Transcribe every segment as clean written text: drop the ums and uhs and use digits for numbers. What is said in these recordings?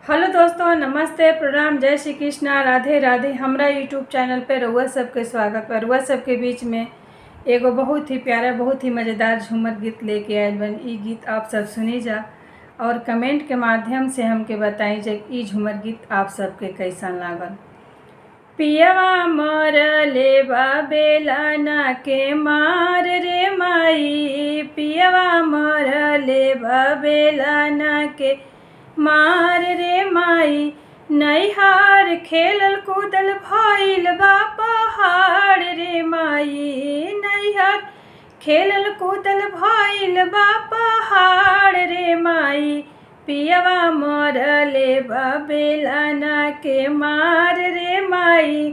Hello दोस्तों, नमस्ते, प्रणाम, जय श्री कृष्णा, राधे राधे। हमरा यूट्यूब चैनल पे रउआ सबके स्वागत है। रउआ सबके बीच में एगो बहुत ही प्यारा, बहुत ही मज़ेदार झूमर गीत लेके आयल बन। ई गीत आप सब सुनी जा और कमेंट के माध्यम से हमके बताई जे ई झूमर गीत आप सबके कैसन लागल। पियवा मरले बा बेलाना के मार रे माई, पियवा मरले बा बेलाना के मार रे माई। नैहार खेलल कूदल भइल बा पहाड़ रे माई, नैहार खेलल कूदल भइल बा पहाड़ रे माई। पियवा मरले बा बेलाना के मार रे माई,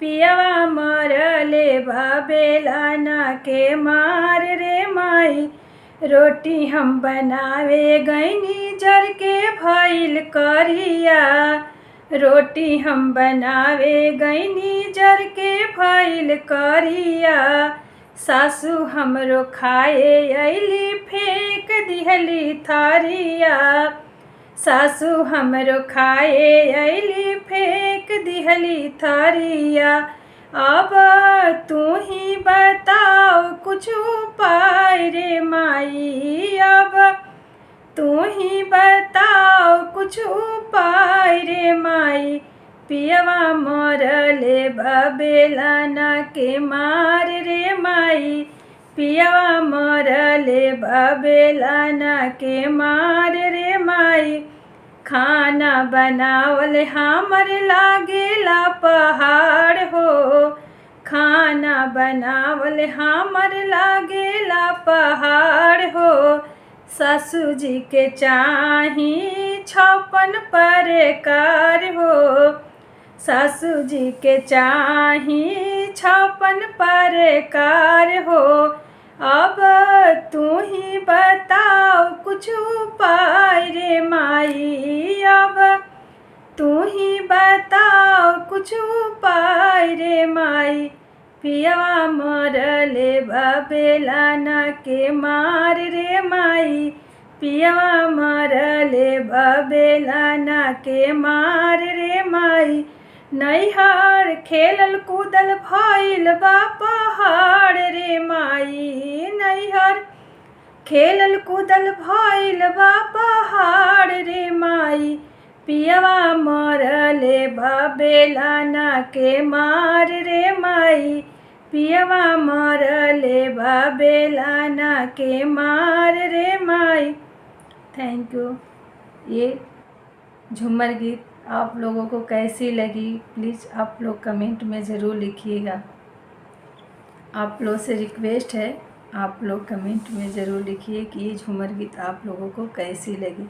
पियवा मरले बा बेलाना के मार रे माई। रोटी हम बनावे गईनी जर के भइल करिया, रोटी हम बनावे गईनी जर के भइल करिया। सासू हमरो खाए अइली फेंक दिहली थारिया, सासू हमरो खाए अइली फेंक दिहली थारिया। अब तू ही बताओ कुछ उपाय रे माई, अब तू ही बताओ कुछ उपाय रे माई। पियवा मरले बा बेलाना के मार रे माई, पियवा मरले बा बेलाना के मार रे माई। खाना बनावल हमर लागेला पहाड़ हो, खाना बनावल हमर लागेला पहाड़ हो। सासू जी के चाही 56 प्रकार हो, सासू जी के चाही 56 प्रकार हो। अब तू ही बताओ कुछ उपाय रे माई, अब तू ही बताओ कुछ उपाय रे माई। पियवा मरले बा बेलाना के मार रे माई, पियवा मरले बा बेलाना के मार रे माई। नैहार खेलल कूदल भइल बा पहाड़ रे माई, नैहार खेलल कूदल भइल बा पहाड़ रे माई। पियवा मरले बा बेलाना के मार रे माई, पियवा मरले बा बेलाना के मार रे माई। Thank you. ये झूमर गीत आप लोगों को कैसी लगी, प्लीज़ आप लोग कमेंट में ज़रूर लिखिएगा। आप लोग से रिक्वेस्ट है, आप लोग कमेंट में ज़रूर लिखिए कि ये झूमर गीत आप लोगों को कैसी लगी।